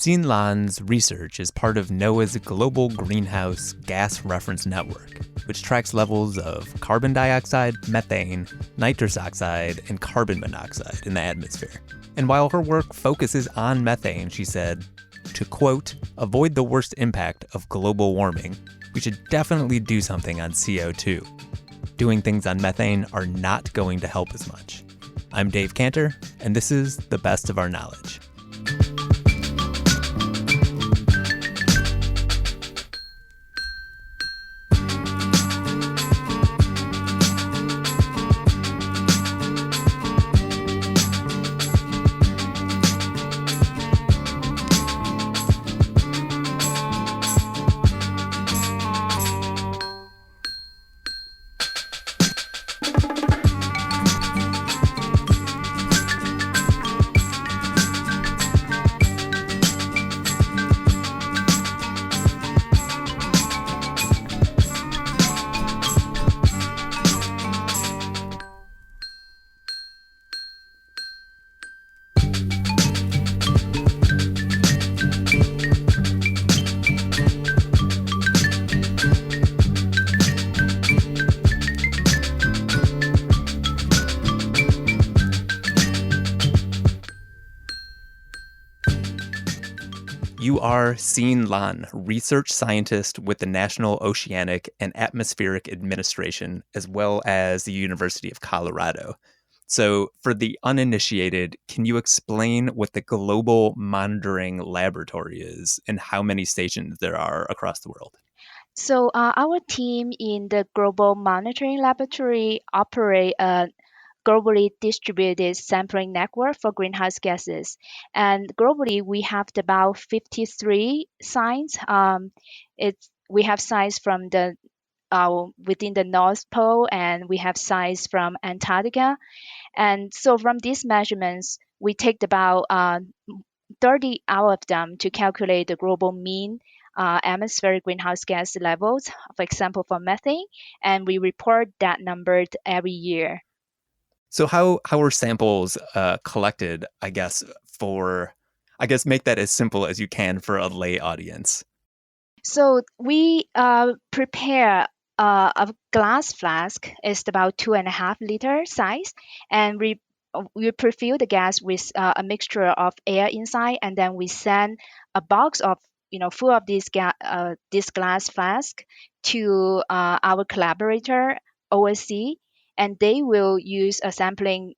Xin Lan's research is part of NOAA's Global Greenhouse Gas Reference Network, which tracks levels of carbon dioxide, methane, nitrous oxide, and carbon monoxide in the atmosphere. And while her work focuses on methane, she said, to quote, avoid the worst impact of global warming, we should definitely do something on CO2. Doing things on methane are not going to help as much. I'm Dave Cantor, and this is The Best of Our Knowledge. You are Xin Lan, research scientist with the National Oceanic and Atmospheric Administration, as well as the University of Colorado. So, for the uninitiated, can you explain what the Global Monitoring Laboratory is and how many stations there are across the world? So our team in the Global Monitoring Laboratory operate a globally distributed sampling network for greenhouse gases. And globally, we have about 53 sites. We have sites from the within the North Pole, and we have sites from Antarctica. And so from these measurements, we take about 30 out of them to calculate the global mean atmospheric greenhouse gas levels, for example, for methane, and we report that number every year. So how are samples collected, make that as simple as you can for a lay audience? So we prepare a glass flask. It's about 2.5 liter size, and we prefill the gas with a mixture of air inside, and then we send a box of full of this glass flask to our collaborator OSC, and they will use a sampling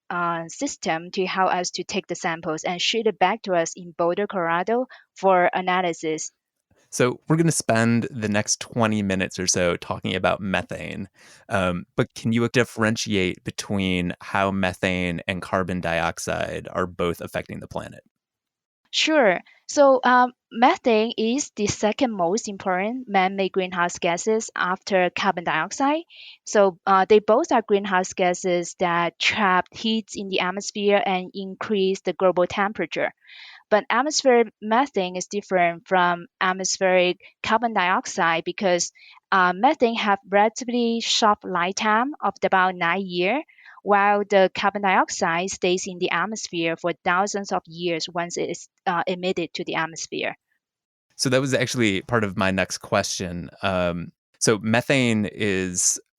system to help us to take the samples and ship it back to us in Boulder, Colorado for analysis. So we're going to spend the next 20 minutes or so talking about methane. But can you differentiate between how methane and carbon dioxide are both affecting the planet? Sure. So methane is the second most important man-made greenhouse gases after carbon dioxide. So they both are greenhouse gases that trap heat in the atmosphere and increase the global temperature. But atmospheric methane is different from atmospheric carbon dioxide because methane have relatively short lifetime of about 9 years, while the carbon dioxide stays in the atmosphere for thousands of years once it is emitted to the atmosphere. So that was actually part of my next question. So methane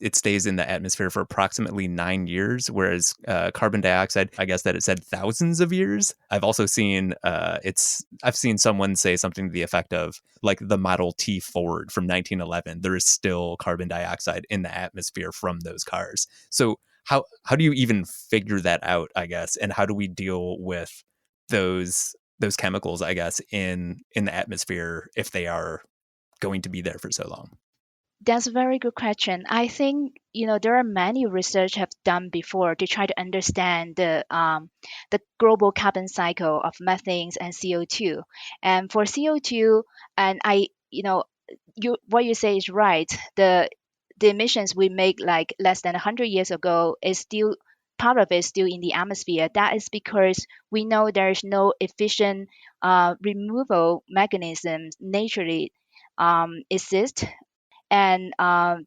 it stays in the atmosphere for approximately 9 years, whereas carbon dioxide, I guess that it said thousands of years. I've also seen I've seen someone say something to the effect of like the Model T Ford from 1911. There is still carbon dioxide in the atmosphere from those cars. So how do you even figure that out, I guess, and how do we deal with those chemicals, I guess, in the atmosphere if they are going to be there for so long? That's a very good question. I think there are many research have done before to try to understand the global carbon cycle of methane and CO2. And for CO2, and what you say is right. The emissions we make like less than 100 years ago is still part of it still in the atmosphere. That is because we know there is no efficient removal mechanism naturally exist, and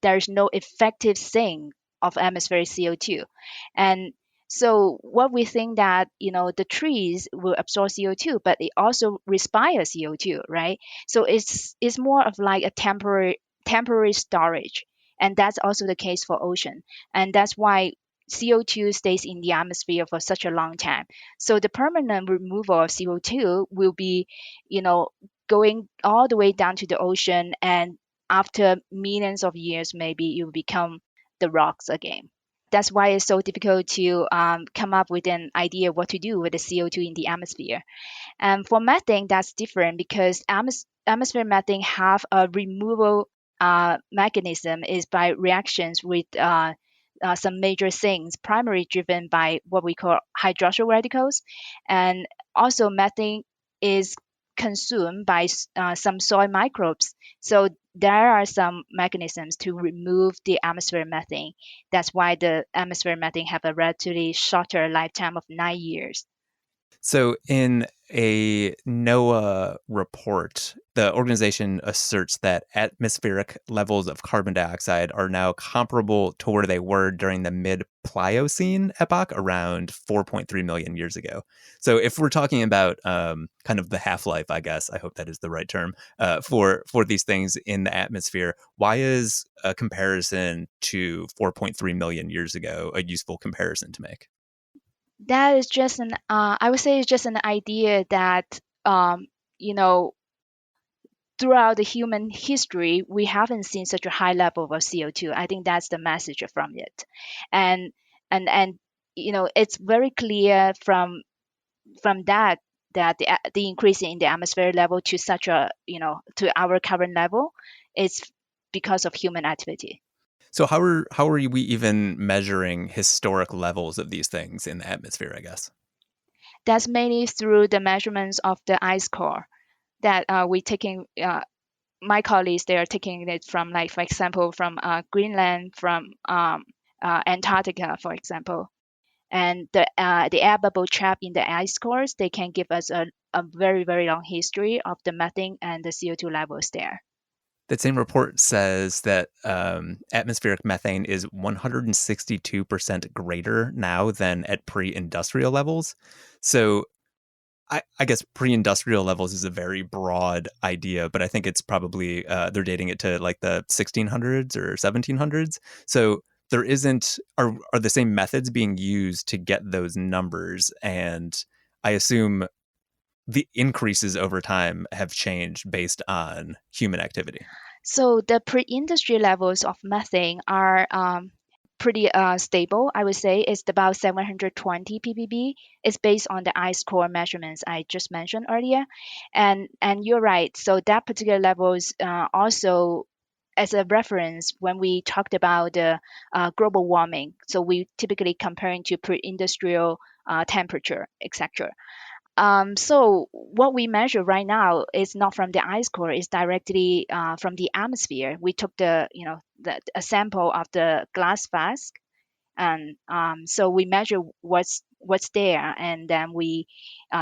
there's no effective sink of atmospheric CO2. And So what we think that, the trees will absorb CO2, but it also respire CO2, right? So it's more of like a temporary storage, and that's also the case for ocean, and that's why CO2 stays in the atmosphere for such a long time. So the permanent removal of CO2 will be, you know, going all the way down to the ocean, and after millions of years, maybe it will become the rocks again. That's why it's so difficult to come up with an idea what to do with the CO2 in the atmosphere. And for methane, that's different because atmosphere methane have a removal mechanism is by reactions with some major things, primarily driven by what we call hydroxyl radicals. And also methane is consumed by some soil microbes. So there are some mechanisms to remove the atmosphere methane. That's why the atmosphere methane have a relatively shorter lifetime of 9 years. So, in a NOAA report, the organization asserts that atmospheric levels of carbon dioxide are now comparable to where they were during the mid Pliocene epoch around 4.3 million years ago. So, if we're talking about kind of the half life, I guess, I hope that is the right term, for these things in the atmosphere, why is a comparison to 4.3 million years ago a useful comparison to make? That is just I would say it's just an idea that, you know, throughout the human history, we haven't seen such a high level of CO2. I think that's the message from it. And, and, it's very clear from that the increase in the atmosphere level to such a, to our current level is because of human activity. So how are we even measuring historic levels of these things in the atmosphere, I guess? That's mainly through the measurements of the ice core that we taking my colleagues, they are taking it from, like, for example, from Greenland, from Antarctica, for example, and the air bubble trap in the ice cores, they can give us a very, very long history of the methane and the CO2 levels there. That same report says that atmospheric methane is 162% greater now than at pre-industrial levels. So I guess pre-industrial levels is a very broad idea, but I think it's probably they're dating it to like the 1600s or 1700s. So there isn't are the same methods being used to get those numbers, and I assume the increases over time have changed based on human activity. So the pre-industry levels of methane are pretty stable. I would say it's about 720 ppb. It's based on the ice core measurements I just mentioned earlier, and you're right. So that particular levels also as a reference when we talked about the global warming. So we typically comparing to pre-industrial temperature, etc. So what we measure right now is not from the ice core; it's directly from the atmosphere. We took a sample of the glass flask, and so we measure what's there, and then we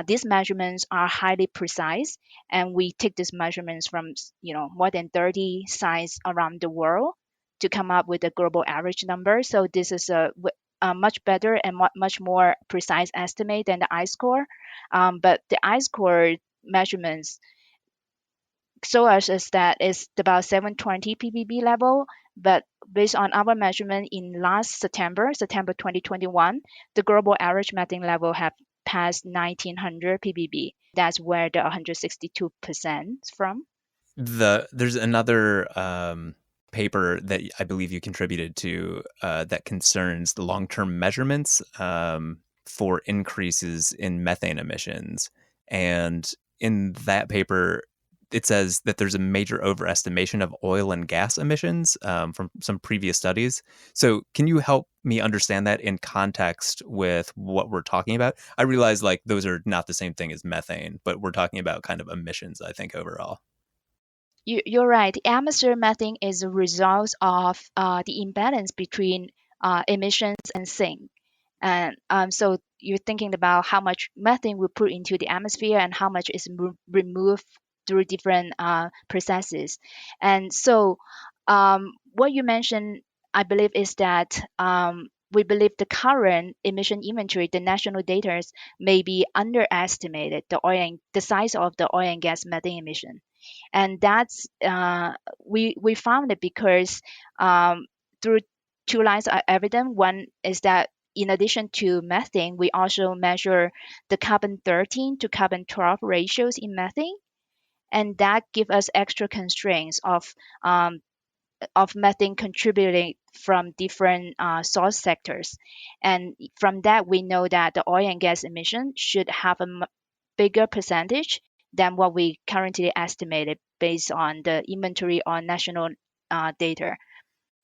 these measurements are highly precise, and we take these measurements from more than 30 sites around the world to come up with a global average number. So this is a much better and much more precise estimate than the ice core. But the ice core measurements show us is that it's about 720 ppb level. But based on our measurement in last September 2021, the global average methane level have passed 1900 ppb. That's where the 162% is from. There's another paper that I believe you contributed to that concerns the long-term measurements for increases in methane emissions, and in that paper, it says that there's a major overestimation of oil and gas emissions from some previous studies. So, can you help me understand that in context with what we're talking about? I realize like those are not the same thing as methane, but we're talking about kind of emissions, I think, overall. You're right. Atmosphere methane is a result of the imbalance between emissions and sink. And so you're thinking about how much methane we put into the atmosphere and how much is removed through different processes. And so what you mentioned, I believe, is that we believe the current emission inventory, the national data, may be underestimated the size of the oil and gas methane emission, and that's we found it because through two lines of evidence. One is that in addition to methane, we also measure the carbon 13 to carbon 12 ratios in methane, and that give us extra constraints of methane contributing from different source sectors. And from that, we know that the oil and gas emission should have a bigger percentage than what we currently estimated based on the inventory or national data.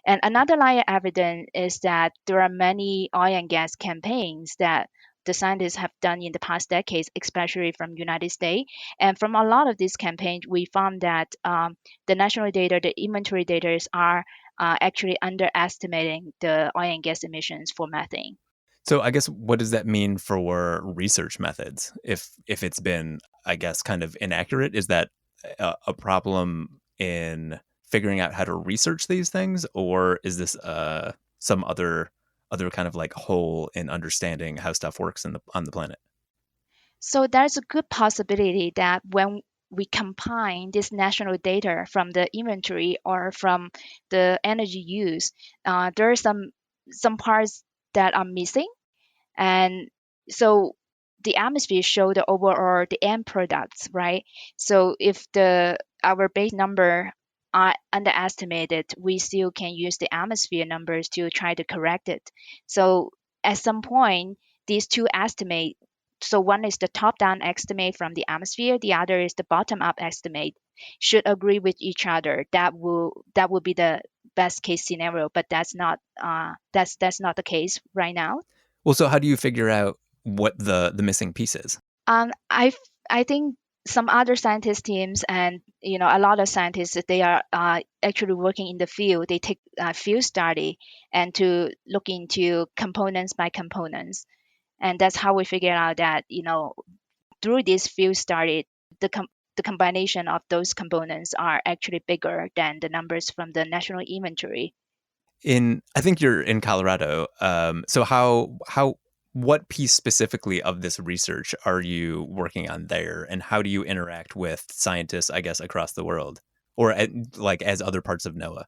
And another line of evidence is that there are many oil and gas campaigns that the scientists have done in the past decades, especially from United States. And from a lot of these campaigns, we found that the national data, the inventory data are actually underestimating the oil and gas emissions for methane. So I guess what does that mean for research methods? If it's been, I guess, kind of inaccurate, is that a problem in figuring out how to research these things, or is this some other kind of like hole in understanding how stuff works on the planet? So there's a good possibility that when we combine this national data from the inventory or from the energy use, there are some parts that are missing, and so the atmosphere show the overall the end products, right? So if the our base number are underestimated, we still can use the atmosphere numbers to try to correct it. So at some point, these two estimate, so one is the top down estimate from the atmosphere, the other is the bottom up estimate, should agree with each other. That will be the best case scenario, but that's not the case right now. Well, so how do you figure out what the missing piece is? I think some other scientist teams and a lot of scientists, they are actually working in the field. They take field study and to look into components by components, and that's how we figure out that through this field study, the combination of those components are actually bigger than the numbers from the national inventory. I think you're in Colorado. So what piece specifically of this research are you working on there, and how do you interact with scientists, I guess, across the world, or like as other parts of NOAA?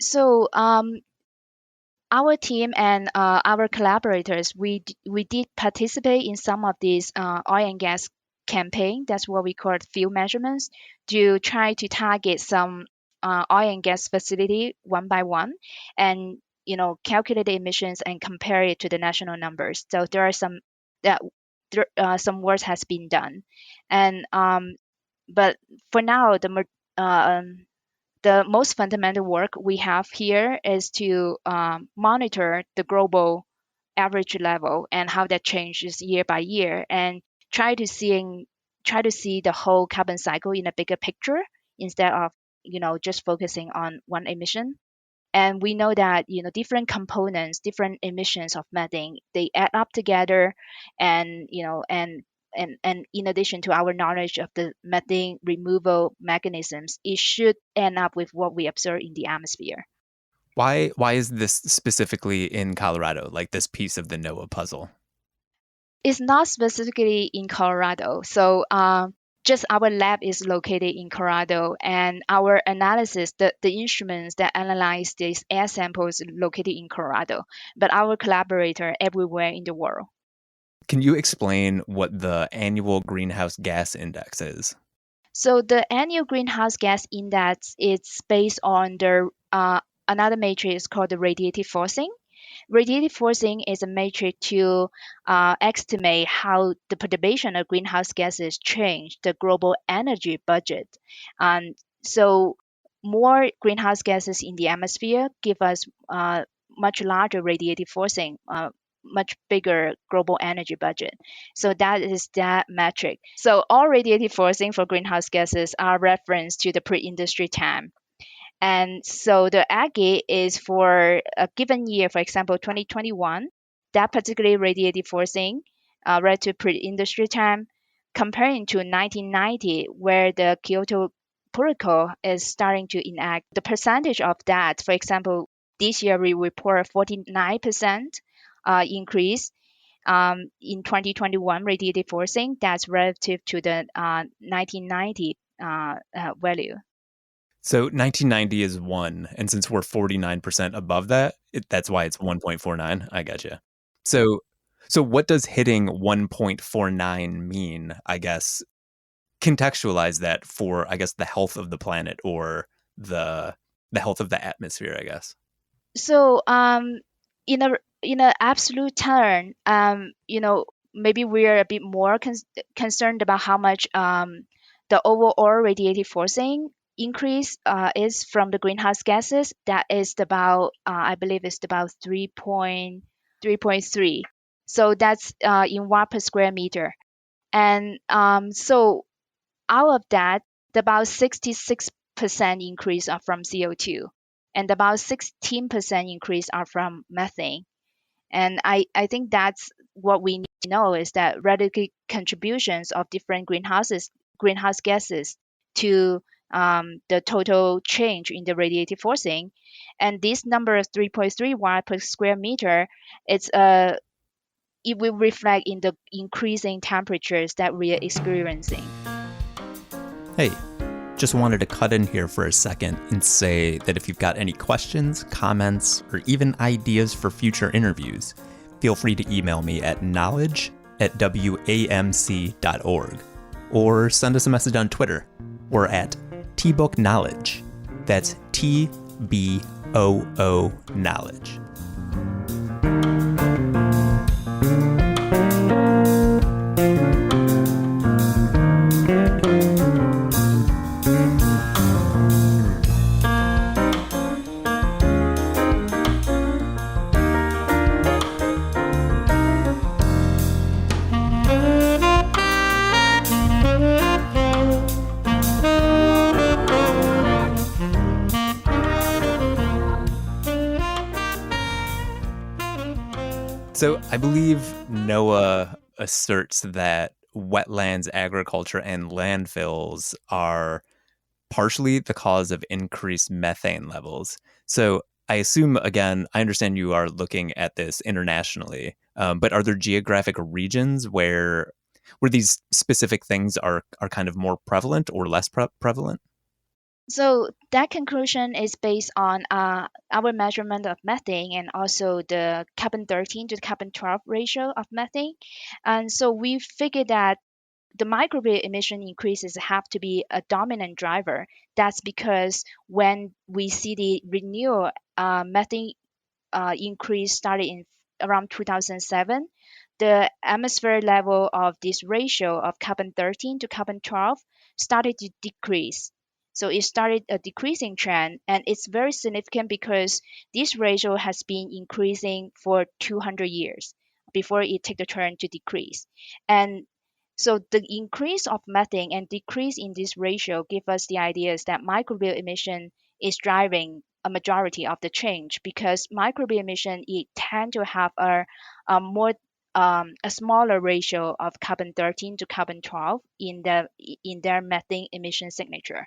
So our team and our collaborators, we did participate in some of these oil and gas campaign. That's what we call field measurements, to try to target some oil and gas facility one by one, and calculate the emissions and compare it to the national numbers. So there are that some work has been done, and but for now the most fundamental work we have here is to monitor the global average level and how that changes year by year, and try to seeing try to see the whole carbon cycle in a bigger picture instead of just focusing on one emission. And we know that different components, different emissions of methane, they add up together, and and in addition to our knowledge of the methane removal mechanisms, it should end up with what we observe in the atmosphere. Why is this specifically in Colorado, like this piece of the NOAA puzzle? It's not specifically in Colorado. So just our lab is located in Colorado, and our analysis, the instruments that analyze these air samples located in Colorado, but our collaborator everywhere in the world. Can you explain what the annual greenhouse gas index is? So the annual greenhouse gas index is based on the another matrix called the radiative forcing. Radiative forcing is a metric to estimate how the perturbation of greenhouse gases change the global energy budget. And so more greenhouse gases in the atmosphere give us much larger radiative forcing, much bigger global energy budget. So that is that metric. So all radiative forcing for greenhouse gases are referenced to the pre-industry time. And so the aggregate is for a given year, for example, 2021, that particularly radiative forcing relative to pre-industry time, comparing to 1990, where the Kyoto Protocol is starting to enact. The percentage of that, for example, this year we report a 49% increase in 2021 radiative forcing. That's relative to the 1990 value. So 1990 is 1, and since we're 49% above that, that's why it's 1.49. I gotcha. So what does hitting 1.49 mean, I guess? Contextualize that for, I guess, the health of the planet or the health of the atmosphere, I guess. So in a absolute term, maybe we are a bit more concerned about how much the overall radiative forcing increase is from the greenhouse gases. That is about I believe it's about 3.3. So that's in watt per square meter. And so out of that, about 66% increase are from CO2, and about 16% increase are from methane. And I think that's what we need to know is that relative contributions of different greenhouse gases to the total change in the radiative forcing. And this number of 3.3 watt per square meter, it will reflect in the increasing temperatures that we are experiencing. Hey, just wanted to cut in here for a second and say that if you've got any questions, comments, or even ideas for future interviews, feel free to email me at knowledge@wamc.org or send us a message on Twitter. We're at tbookknowledge. That's TBOO knowledge. So I believe NOAA asserts that wetlands, agriculture, and landfills are partially the cause of increased methane levels. So I assume, again, I understand you are looking at this internationally, but are there geographic regions where these specific things are kind of more prevalent or less prevalent? So that conclusion is based on our measurement of methane and also the carbon 13 to the carbon 12 ratio of methane. And so we figured that the microbial emission increases have to be a dominant driver. That's because when we see the renewal methane increase started in around 2007, the atmosphere level of this ratio of carbon 13 to carbon 12 started to decrease. So it started a decreasing trend, and it's very significant because this ratio has been increasing for 200 years before it took the turn to decrease. And so the increase of methane and decrease in this ratio give us the ideas that microbial emission is driving a majority of the change because microbial emission it tend to have a smaller ratio of carbon 13 to carbon 12 in their methane emission signature.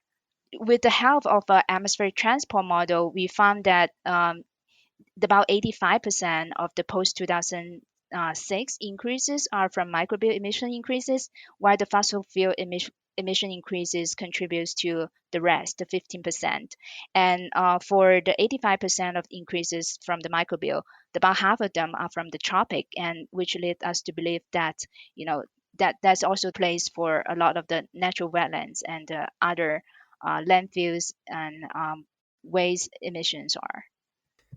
With the help of an atmospheric transport model, we found that about 85% of the post 2006 increases are from microbial emission increases, while the fossil fuel emission increases contributes to the rest, the 15%. And for the 85% of increases from the microbial, about half of them are from the tropic, and which leads us to believe that that's also the place for a lot of the natural wetlands and other landfills and waste emissions are.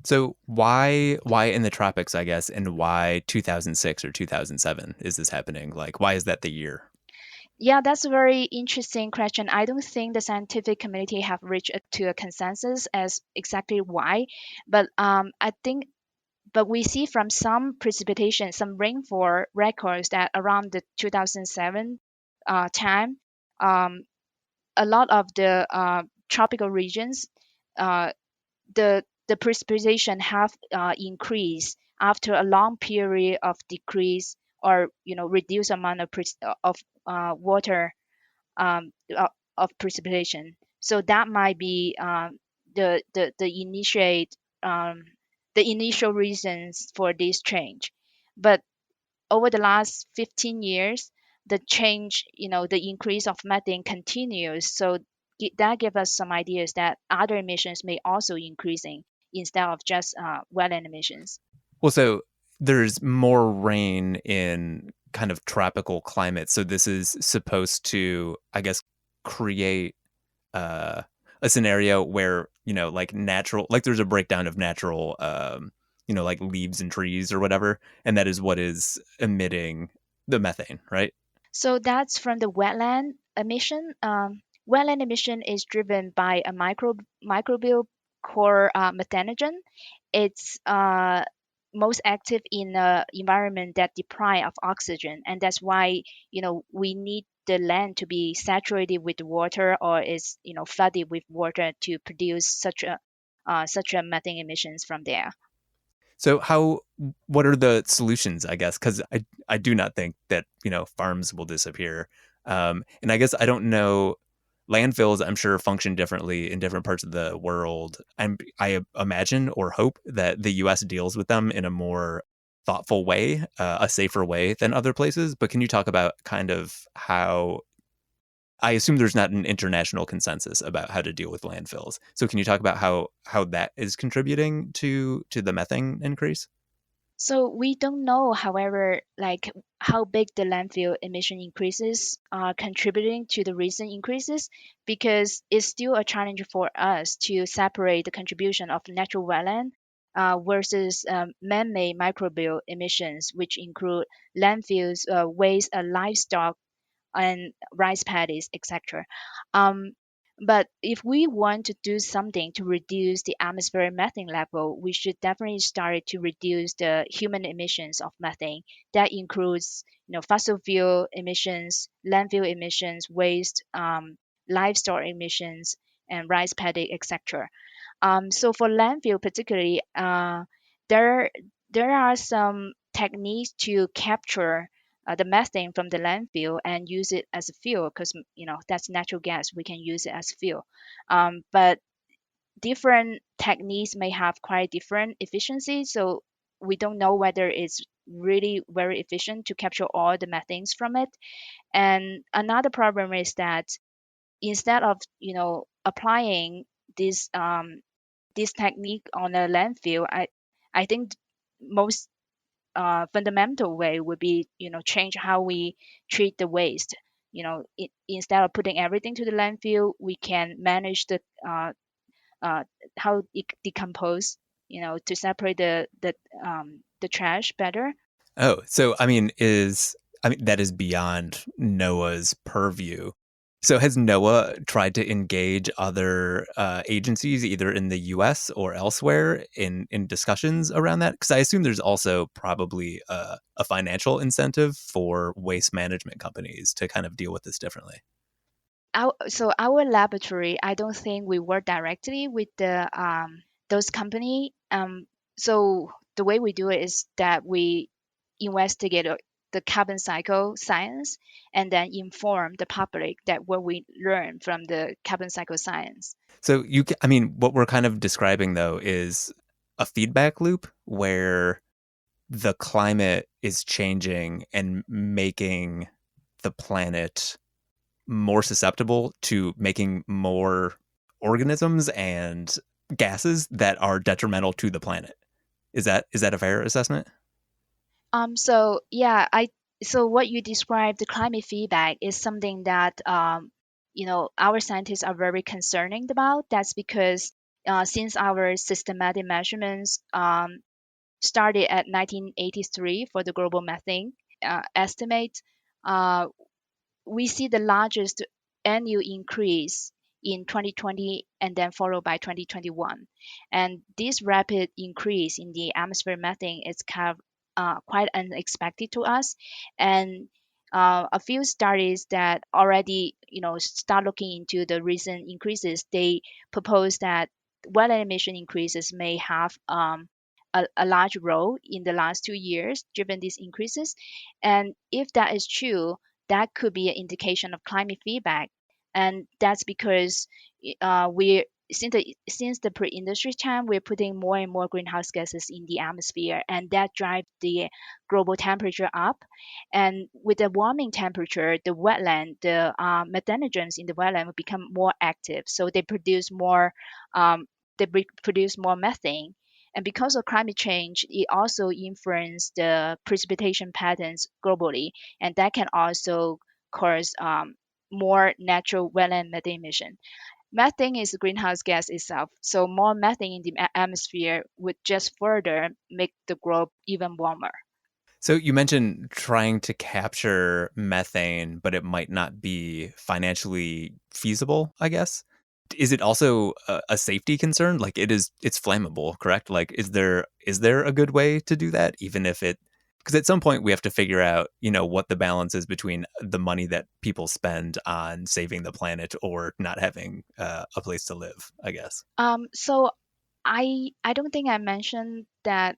So why in the tropics, I guess, and why 2006 or 2007 is this happening? Like, why is that the year? Yeah, that's a very interesting question. I don't think the scientific community have reached to a consensus as exactly why, but but we see from some precipitation, some rainfall records that around the 2007 time, a lot of the tropical regions, uh, the precipitation have increased after a long period of decrease or reduced amount of water of precipitation. So that might be the initiate the initial reasons for this change. But over the last 15 years, the change, the increase of methane continues. So that gives us some ideas that other emissions may also increasing instead of just wetland emissions. Well, so there's more rain in kind of tropical climates. So this is supposed to, I guess, create uh, a scenario where, like natural, like there's a breakdown of natural, like leaves and trees or whatever. And that is what is emitting the methane, right? So that's from the wetland emission. Wetland emission is driven by a microbial core methanogen. It's most active in an environment that deprive of oxygen, and that's why we need the land to be saturated with water or is flooded with water to produce such a methane emissions from there. So what are the solutions, I guess? Because I do not think that, farms will disappear. And I guess I don't know, landfills, I'm sure, function differently in different parts of the world. I imagine or hope that the US deals with them in a more thoughtful way, a safer way than other places. But can you talk about kind of how I assume there's not an international consensus about how to deal with landfills. So can you talk about how that is contributing to the methane increase? So we don't know, however, like how big the landfill emission increases are contributing to the recent increases, because it's still a challenge for us to separate the contribution of natural wetland versus man-made microbial emissions, which include landfills, waste, livestock, and rice paddies, etc. Um, but if we want to do something to reduce the atmospheric methane level, we should definitely start to reduce the human emissions of methane. That includes, fossil fuel emissions, landfill emissions, waste, livestock emissions, and rice paddy, etc. So for landfill particularly, there there are some techniques to capture the methane from the landfill and use it as a fuel, because that's natural gas. We can use it as fuel. But different techniques may have quite different efficiency, so we don't know whether it's really very efficient to capture all the methanes from it. And another problem is that instead of applying this this technique on a landfill, I think most fundamental way would be change how we treat the waste. Instead of putting everything to the landfill, we can manage uh, how it decompose, to separate the trash better. Oh, so I mean that is beyond NOAA's purview. So has NOAA tried to engage other agencies, either in the U.S. or elsewhere, in discussions around that? Because I assume there's also probably a financial incentive for waste management companies to kind of deal with this differently. Our laboratory, I don't think we work directly with the those company. So the way we do it is that we investigate the carbon cycle science and then inform the public that what we learn from the carbon cycle science. So I mean, what we're kind of describing though is a feedback loop where the climate is changing and making the planet more susceptible to making more organisms and gases that are detrimental to the planet. Is that a fair assessment? So yeah, so what you described, the climate feedback, is something that our scientists are very concerning about. That's because since our systematic measurements started at 1983 for the global methane estimate, uh, we see the largest annual increase in 2020 and then followed by 2021. And this rapid increase in the atmosphere methane is kind of quite unexpected to us. And a few studies that already, start looking into the recent increases, they propose that wetland emission increases may have a large role in the last 2 years driven these increases. And if that is true, that could be an indication of climate feedback. And that's because since the pre-industry time, we're putting more and more greenhouse gases in the atmosphere, and that drives the global temperature up. And with the warming temperature, the wetland, the methanogens in the wetland will become more active, so um, produce more methane. And because of climate change, it also influences the precipitation patterns globally, and that can also cause more natural wetland methane emission. Methane is a greenhouse gas itself, so more methane in the atmosphere would just further make the globe even warmer. So you mentioned trying to capture methane, but it might not be financially feasible, I guess. Is it also a safety concern? Like it's flammable, correct? Like is there a good way to do that even if it because at some point we have to figure out, what the balance is between the money that people spend on saving the planet or not having a place to live, I guess. So I don't think I mentioned that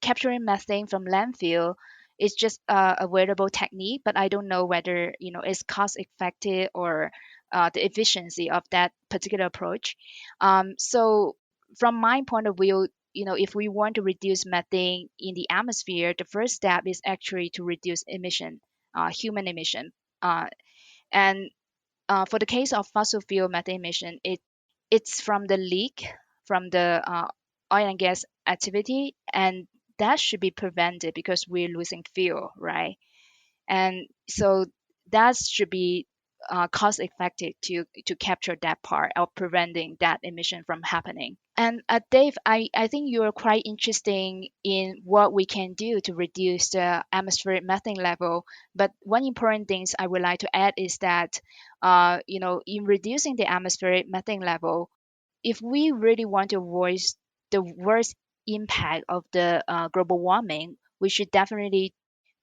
capturing methane from landfill is just a wearable technique, but I don't know whether it's cost effective or the efficiency of that particular approach. So from my point of view, if we want to reduce methane in the atmosphere, the first step is actually to reduce emission, human emission. And For the case of fossil fuel methane emission, it's from the leak from the oil and gas activity, and that should be prevented because we're losing fuel, right? And so that should be cost effective to capture that part of preventing that emission from happening. And Dave, I think you are quite interesting in what we can do to reduce the atmospheric methane level. But one important thing I would like to add is that, in reducing the atmospheric methane level, if we really want to avoid the worst impact of the global warming, we should definitely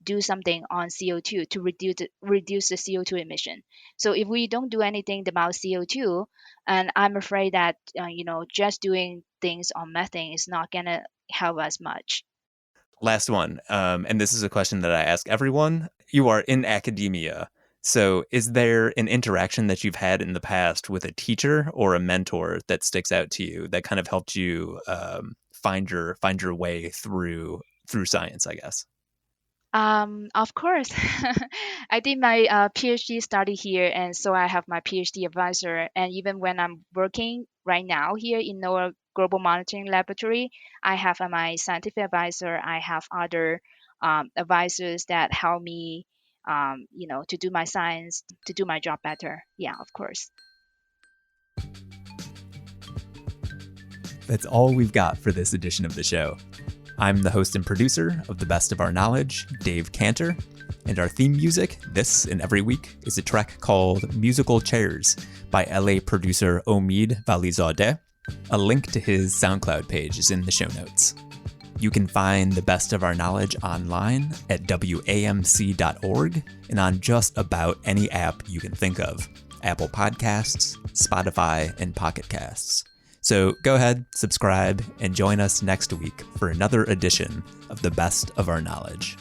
do something on CO2 to reduce the CO2 emission. So if we don't do anything about CO2, and I'm afraid that just doing things on methane is not gonna help us much. Last one, and this is a question that I ask everyone. You are in academia. So, is there an interaction that you've had in the past with a teacher or a mentor that sticks out to you that kind of helped you find your way through science, I guess? Of course. I did my PhD study here, and so I have my PhD advisor. And even when I'm working right now here in NOAA Global Monitoring Laboratory, I have my scientific advisor. I have other advisors that help me, to do my science, to do my job better. Yeah, of course. That's all we've got for this edition of the show. I'm the host and producer of The Best of Our Knowledge, Dave Cantor, and our theme music, this and every week, is a track called Musical Chairs by LA producer Omid Valizadeh. A link to his SoundCloud page is in the show notes. You can find The Best of Our Knowledge online at wamc.org and on just about any app you can think of: Apple Podcasts, Spotify, and Pocket Casts. So go ahead, subscribe, and join us next week for another edition of The Best of Our Knowledge.